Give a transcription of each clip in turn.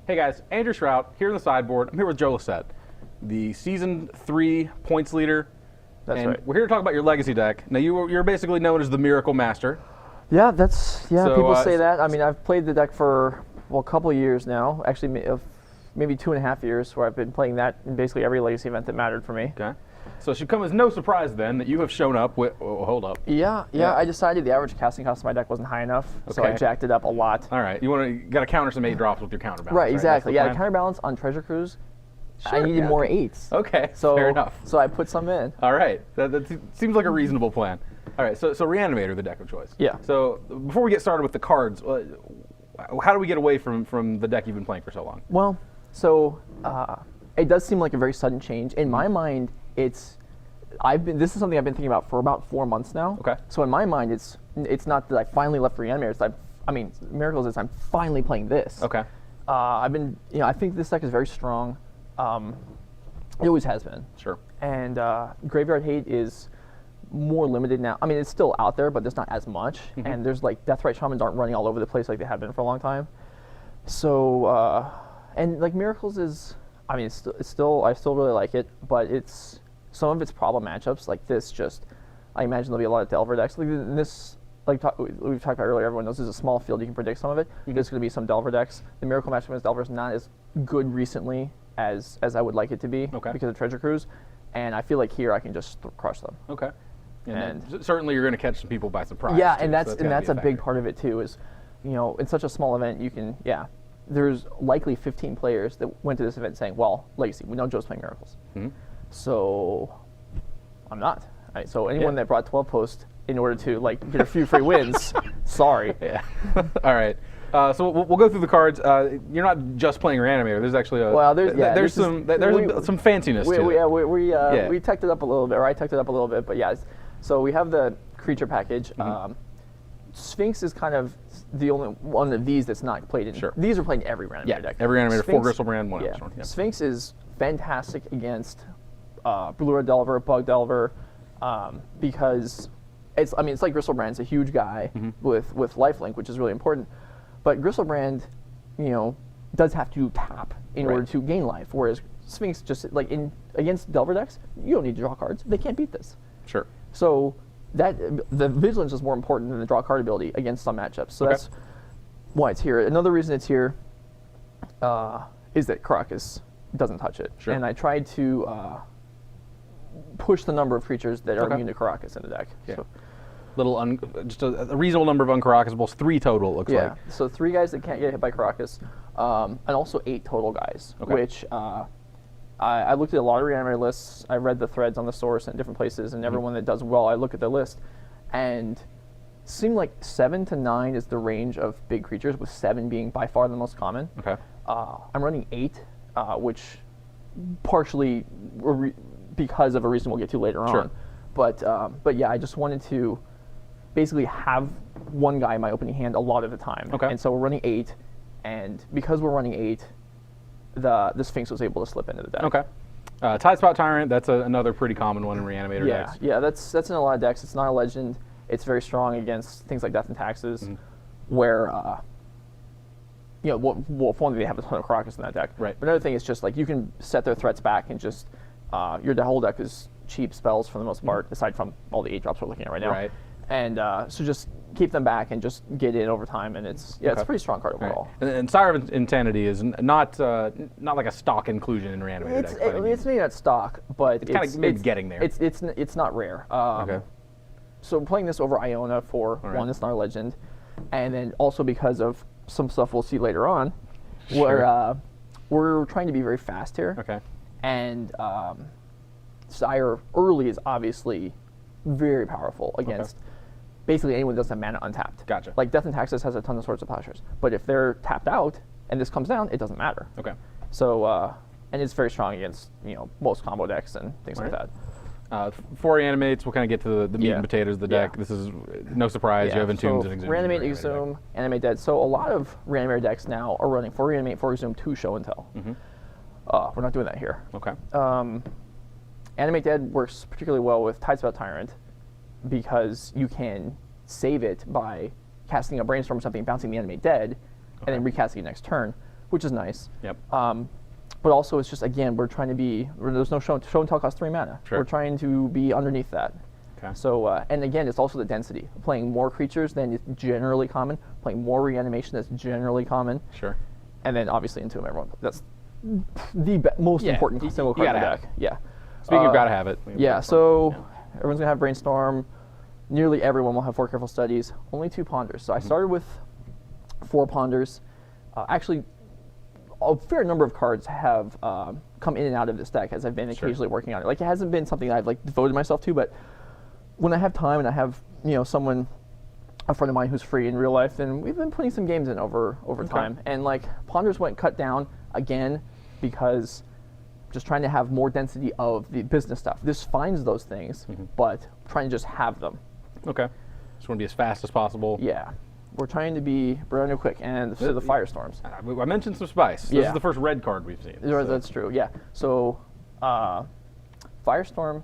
Hey guys, Andrew Shrout here in the sideboard. I'm here with Joe Lossett, the Season 3 points leader. That's and right. We're here to talk about your legacy deck. Now you're basically known as the Miracle Master. Yeah, people say that. I mean, I've played the deck for a couple of years now. Actually, maybe 2.5 years, where I've been playing that in basically every legacy event that mattered for me. Okay. So it should come as no surprise then that you have shown up with. Oh, hold up. Yeah. I decided the average casting cost of my deck wasn't high enough, so I jacked it up a lot. All right. You got to counter some 8 drops with your counterbalance. Right, exactly. That's Yeah, the counterbalance on Treasure Cruise. Sure, I needed more 8s. Okay. So fair enough. So I put some in. All right. That seems like a reasonable plan. All right. So Reanimator, the deck of choice. Yeah. So before we get started with the cards, how do we get away from the deck you've been playing for so long? Well, so it does seem like a very sudden change. In my mind, this is something I've been thinking about for about 4 months now. Okay. So in my mind, it's not that I finally left Reanimator. Miracles is I'm finally playing this. Okay. I think this deck is very strong. It always has been. Sure. And Graveyard Hate is more limited now. I mean, it's still out there, but there's not as much. And there's like Deathrite Shamans aren't running all over the place like they have been for a long time. So and like Miracles is, I mean, I still really like it, but some of its problem matchups like this. I imagine there'll be a lot of Delver decks like this. Like we've talked about earlier, everyone knows this is a small field. You can predict some of it. There's going to be some Delver decks. The Miracle matchup against Delver is not as good recently as I would like it to be because of Treasure Cruise, and I feel like here I can just crush them. Okay. And certainly you're going to catch some people by surprise. Yeah, too, and that's a a big part of it too. Is in such a small event you can there's likely 15 players that went to this event saying, well, Legacy, we know Joe's playing Miracles, so I'm not. Right, so anyone that brought 12 posts in order to get a few free wins, sorry. Yeah. All right. So we'll go through the cards. You're not just playing Reanimator. There's actually there's some fanciness to it. We teched it up a little bit, or I teched it up a little bit, but yeah. So we have the creature package. Sphinx is kind of the only one of these that's not played in. Sure. These are played in every Reanimator deck. Every Reanimator, 4 Gristlebrand, 1 Elfstorm. Yeah. Sphinx is fantastic against Blue-Red Delver, Bug Delver, because it's like Gristlebrand. It's a huge guy with lifelink, which is really important. But Gristlebrand, does have to tap in order to gain life, whereas Sphinx just against Delver decks, you don't need to draw cards. They can't beat this. Sure. So the vigilance is more important than the draw card ability against some matchups. So that's why it's here. Another reason it's here is that Caracas doesn't touch it. Sure. And I tried to push the number of creatures that are immune to Caracas in the deck. Yeah. So, just a reasonable number of uncaracasables, 3 total, it looks like. So 3 guys that can't get hit by Caracas, and also 8 total guys, which I looked at a lot of Reanimator lists. I read the threads on the source and different places, and everyone that does well, I look at their list, and it seemed like 7 to 9 is the range of big creatures, with 7 being by far the most common. Okay. I'm running 8, which partially because of a reason we'll get to later on. But yeah, I just wanted to basically have one guy in my opening hand a lot of the time. Okay. And so we're running 8, and because we're running 8, the Sphinx was able to slip into the deck. Okay. Tidespot Tyrant, that's another pretty common one in Reanimator decks. Yeah, that's in a lot of decks. It's not a legend. It's very strong against things like Death and Taxes, where if only they have a ton of Caracas in that deck. Right. But another thing is just you can set their threats back and just your whole deck is cheap spells for the most part, aside from all the 8 drops we're looking at right now. Right. And so just keep them back and just get in over time, and it's a pretty strong card overall. Right. And Sire of Insanity is not like a stock inclusion in Reanimator decks. It's maybe not stock, but it's kind of maybe getting there. It's not rare. Okay. So I'm playing this over Iona for one, it's not a legend, and then also because of some stuff we'll see later on, where we're trying to be very fast here. Okay. And Sire early is obviously very powerful against basically anyone that doesn't have mana untapped. Gotcha. Like Death and Taxes has a ton of Swords of Plowshares, but if they're tapped out and this comes down, it doesn't matter. Okay. So and it's very strong against most combo decks and things like that. 4 Reanimates, we'll kind of get to the meat and potatoes of the deck. This is no surprise. You have Entombs and Exhumes. Reanimate, Exhume, Animate Dead. So a lot of Reanimator decks now are running 4 Reanimate, 4 Exhume, 2 Show and Tell. We're not doing that here. Okay. Animate Dead works particularly well with Tidespot Tyrant because you can save it by casting a Brainstorm or something, bouncing the Animate Dead, and then recasting it next turn. which is nice. Yep. But also, it's just, again, we're trying to be, there's no show and tell costs 3 mana. Sure. We're trying to be underneath that. Okay. So, and again, it's also the density. Playing more creatures than is generally common, playing more reanimation that's generally common. Sure. And then obviously Entomb, everyone. That's the most important single card in the deck. Yeah. Speaking of gotta have it. Yeah, so everyone's gonna have Brainstorm. Nearly everyone will have 4 Careful Studies. Only 2 Ponders. So I started with 4 Ponders. Actually, a fair number of cards have come in and out of this deck as I've been occasionally working on it. Like, it hasn't been something I've like devoted myself to, but when I have time and I have, you know, someone, a friend of mine who's free in real life, then we've been putting some games in over time. And like, Ponders went cut down again because just trying to have more density of the business stuff. This finds those things, but trying to just have them. Okay. Just want to be as fast as possible. Yeah. We're trying to be brand quick, and so the Firestorms. I mentioned some spice. This is the first red card we've seen. So. That's true, yeah. So Firestorm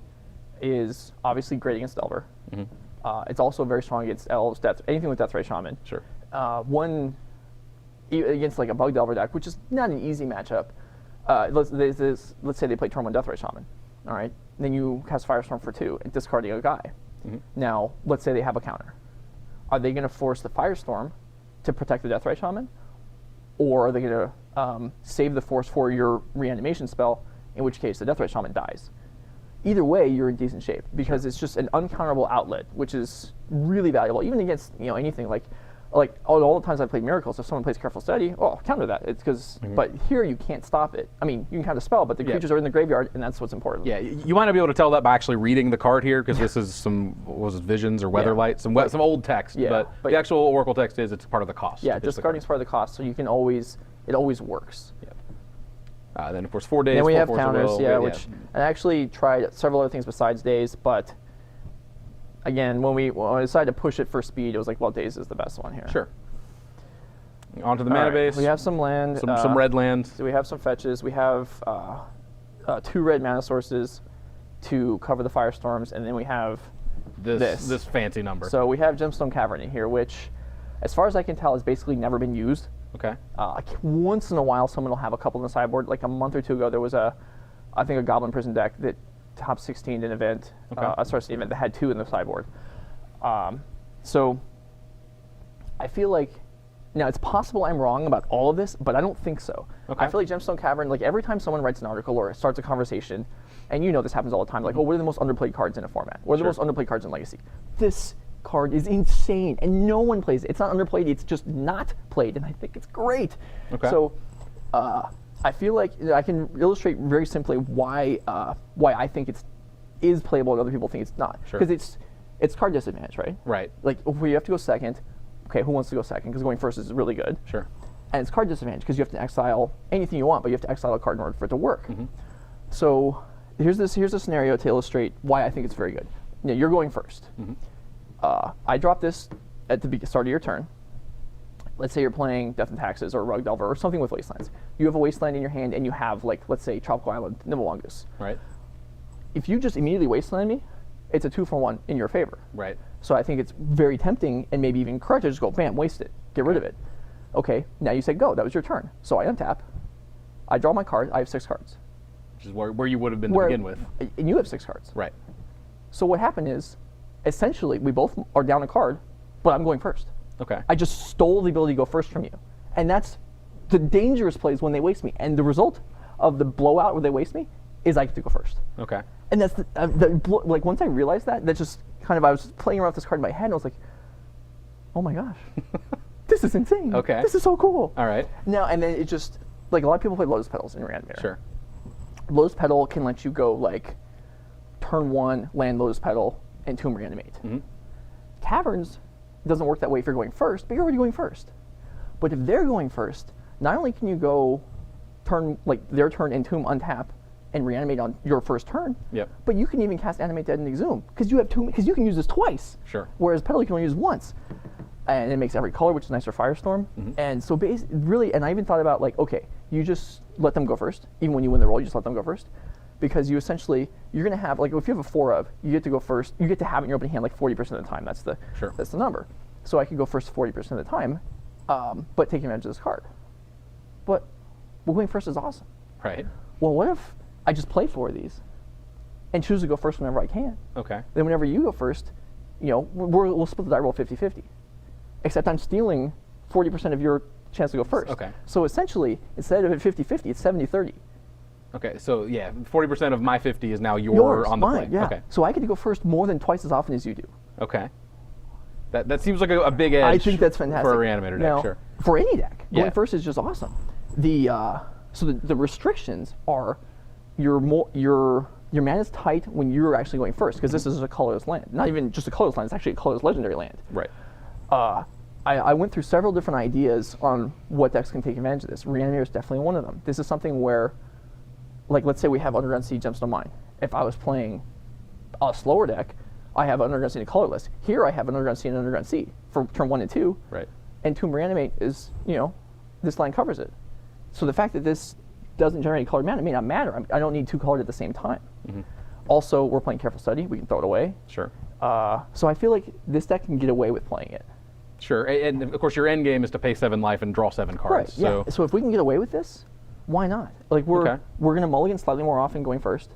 is obviously great against Delver. It's also very strong against Elves, anything with Deathray Shaman. Sure. One against like a Bug Delver deck, which is not an easy matchup. Let's say they play turn 1 Deathray Shaman. All right. Then you cast Firestorm for 2 and discarding a guy. Now, let's say they have a counter. Are they going to force the Firestorm to protect the Deathray Shaman? Or are they going to save the force for your reanimation spell, in which case the Deathray Shaman dies? Either way, you're in decent shape, because it's just an uncounterable outlet, which is really valuable, even against anything like all the times I've played Miracles, if someone plays Careful Study, oh, counter that. It's because, but here you can't stop it. I mean, you can counter spell, but the creatures are in the graveyard, and that's what's important. Yeah, you might not be able to tell that by actually reading the card here, because this is some, what was it, Visions or Weatherlight, some old text, but the actual Oracle text is it's part of the cost. Yeah, discarding is part of the cost, so you can always, it always works. Yeah. Then of course 4 days. Then we have Force counters, of Will. which I actually tried several other things besides days, but again, when I decided to push it for speed, it was like, well, days is the best one here. Sure. Onto the mana base. We have some land. Some red land. So we have some fetches. We have 2 red mana sources to cover the Firestorms, and then we have this fancy number. So we have Gemstone Cavern in here, which, as far as I can tell, has basically never been used. Okay. Once in a while, someone will have a couple in the sideboard. Like a month or 2 ago, there was I think a Goblin Prison deck that top 16 an event, a Scarcity event that had 2 in the sideboard. So I feel like, now it's possible I'm wrong about all of this, but I don't think so. Okay. I feel like Gemstone Cavern, like every time someone writes an article or starts a conversation, and this happens all the time, like, oh, what are the most underplayed cards in a format? What are the most underplayed cards in Legacy? This card is insane, and no one plays it. It's not underplayed, it's just not played, and I think it's great. Okay. So I feel like I can illustrate very simply why I think it is playable and other people think it's not. Sure. Because it's card disadvantage, right? Right. Like, if we have to go second, okay, who wants to go second? Because going first is really good. Sure. And it's card disadvantage because you have to exile anything you want, but you have to exile a card in order for it to work. So here's a scenario to illustrate why I think it's very good. You're going first. I drop this at the start of your turn. Let's say you're playing Death and Taxes or Rug Delver or something with Wastelands. You have a Wasteland in your hand, and you have, like, let's say Tropical Island, Nibelungus. Right. If you just immediately Wasteland me, it's a 2-for-1 in your favor. Right. So I think it's very tempting and maybe even correct to just go, bam, waste it, get rid of it. Okay, now you say go, that was your turn. So I untap, I draw my card, I have 6 cards. Which is where you would have been to begin with. And you have 6 cards. Right. So what happened is, essentially, we both are down a card, but I'm going first. Okay. I just stole the ability to go first from you. And that's the dangerous plays when they waste me. And the result of the blowout where they waste me is I get to go first. Okay. And that's like, once I realized that just kind of, I was playing around with this card in my head, and I was like, oh my gosh, this is insane. Okay. This is so cool. All right. Now, and then it just, like, a lot of people play Lotus Petals in Reanimator. Sure. Lotus Petal can let you go, like, turn 1, land Lotus Petal, and Tomb Reanimate. Caverns doesn't work that way if you're going first, but you're already going first. But if they're going first, not only can you go their turn and Tomb untap and reanimate on your first turn, but you can even cast Animate Dead and Exhume because you can use this twice. Sure. Whereas Petal you can only use once. And it makes every color, which is nice for Firestorm. And so really, and I even thought about, like, okay, you just let them go first. Even when you win the roll, you just let them go first. Because you're going to have, like, if you have a 4 of, you get to go first. You get to have it in your opening hand like 40% of the time. That's the number. So I could go first 40% of the time, but taking advantage of this card. But well, going first is awesome. Right. Well, what if I just play 4 of these and choose to go first whenever I can? Okay. Then whenever you go first, we'll split the die roll 50-50. Except I'm stealing 40% of your chance to go first. Okay. So essentially, instead of it 50-50, it's 70-30. Okay, so yeah, 40% of my 50 is now yours on the play. Yeah. Okay. So I get to go first more than twice as often as you do. Okay. That seems like a big edge. I think that's fantastic. For a Reanimator deck, now, sure. For any deck, going first is just awesome. So the restrictions are your mana's tight when you're actually going first, because this is a colorless land. Not even just a colorless land, it's actually a colorless legendary land. Right. I went through several different ideas on what decks can take advantage of this. Reanimator is definitely one of them. This is something where, like, let's say we have Underground Sea, Gemstone Mine. If I was playing a slower deck, I have Underground Sea and colorless. Here I have an Underground Sea and Underground Sea for turn 1 and 2. Right. And Tomb Reanimate is, this line covers it. So the fact that this doesn't generate colored mana may not matter. I don't need 2 colored at the same time. Mm-hmm. Also, we're playing Careful Study. We can throw it away. Sure. So I feel like this deck can get away with playing it. Sure, and of course your end game is to pay 7 life and draw 7 cards. Right, yeah. So if we can get away with this, why not? Like we're going to mulligan slightly more often going first,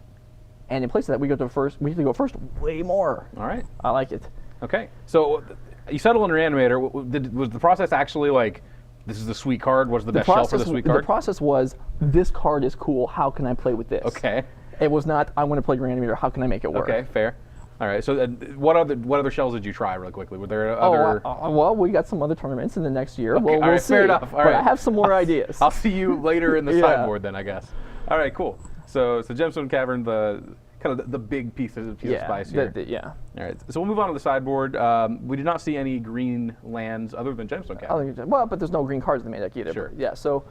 and in place of that we get to go first way more. All right. I like it. Okay, so you settle in Reanimator. Was the process actually like, this is the sweet card? Was the best shell for the sweet card? The process was, this card is cool. How can I play with this? Okay. It was not, I want to play Reanimator. How can I make it work? Okay, fair. All right. So, what other shells did you try, really quickly? Were there other? Well, we got some other tournaments in the next year. Okay, We'll all right, see. fair enough. All but right. I have some more ideas. I'll see you later in the sideboard then, I guess. All right, cool. So Gemstone Cavern, the kind of the big piece of spice here. Yeah. All right. So we'll move on to the sideboard. We did not see any green lands other than Gemstone Cavern. Well, but there's no green cards in the main deck either. Sure. But yeah. So,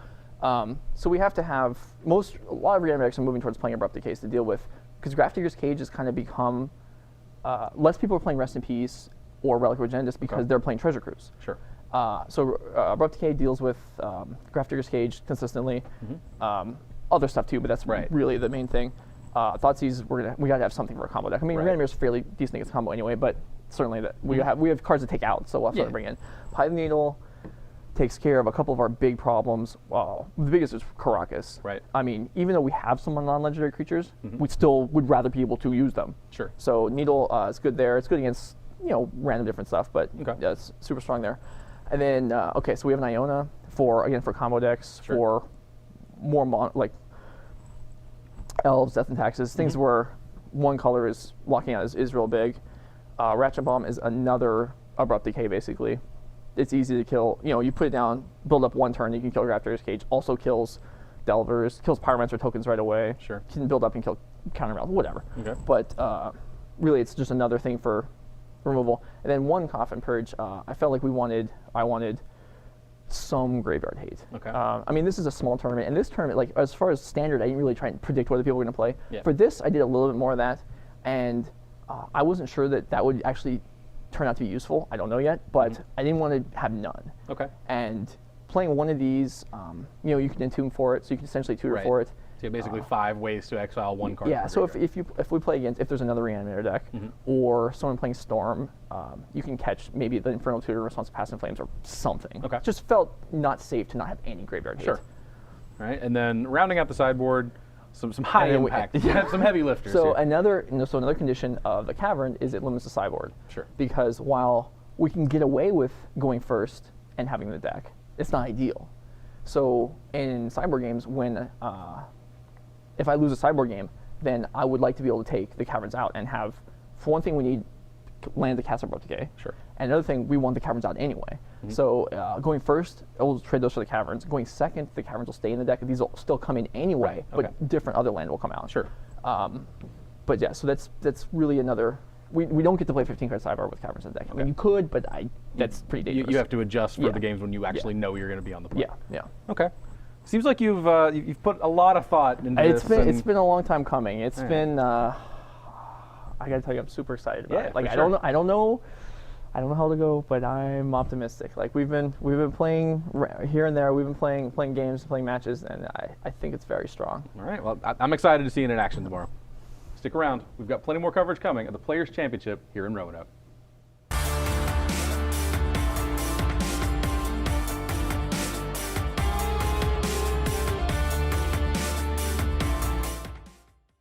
so we have to have a lot of Reanimator decks are moving towards playing Abrupt Decays to deal with, because Grafdigger's Cage has kind of become. Less people are playing Rest in Peace or Relic of Regenedus because they're playing Treasure Cruise. Sure. So Abrupt Decay deals with Grafdigger's Cage consistently. Mm-hmm. Other stuff too, but that's really the main thing. Thoughtseize, we got to have something for a combo deck. I mean, Reanimator's fairly decent against combo anyway, but certainly that we have cards to take out, so we'll have to bring in. Python Needle takes care of a couple of our big problems. Well, the biggest is Karakas. Right. I mean, even though we have some non-legendary creatures, we still would rather be able to use them. Sure. So Needle is good there. It's good against random different stuff, but yeah, it's super strong there. And then so we have an Iona for combo decks, for more like Elves, Death and Taxes, things where one color is locking out is real big. Ratchet Bomb is another Abrupt Decay basically. It's easy to kill. You put it down, build up 1 turn, you can kill Grafdigger's Cage. Also kills Delvers, kills Pyromancer tokens right away. Sure. You can build up and kill counterspells, whatever. Okay. But really, it's just another thing for removal. And then 1 Coffin Purge. I felt like I wanted some graveyard hate. Okay. I mean, this is a small tournament, and this tournament, like as far as standard, I didn't really try and predict what the people were going to play. Yeah. For this, I did a little bit more of that, and I wasn't sure that would actually turn out to be useful. I don't know yet, but I didn't want to have none. Okay. And playing one of these, you can entomb for it, so you can essentially tutor for it. So you have basically 5 ways to exile 1 card. Yeah. So if we play against, if there's another Reanimator deck or someone playing Storm, you can catch maybe the Infernal Tutor, Response to Passive Flames, or something. Okay. Just felt not safe to not have any graveyard hate. Sure. All right, and then rounding out the sideboard, some high impact, some heavy lifters. So another condition of the Cavern is it limits the sideboard. Sure. Because while we can get away with going first and having the deck, it's not ideal. So in sideboard games, when if I lose a sideboard game, then I would like to be able to take the Caverns out and have, for one thing, we need land to cast Abrupt Decay. Sure. And another thing, we want the Caverns out anyway. So going first, we'll trade those for the Caverns. Going second, the Caverns will stay in the deck. These will still come in anyway, but different other land will come out. Sure. But yeah, so that's really another. We don't get to play 15-card sideboard with Caverns in the deck. I mean, you could, but that's pretty dangerous. You have to adjust for the games when you actually know you're going to be on the play. Yeah. Okay. Seems like you've put a lot of thought into this. It's been a long time coming. It's been. I gotta tell you, I'm super excited about it. Like I don't know how to go, but I'm optimistic. Like we've been playing here and there. We've been playing games, playing matches, and I think it's very strong. All right. Well, I'm excited to see it in action tomorrow. Stick around. We've got plenty more coverage coming at the Players Championship here in Roanoke.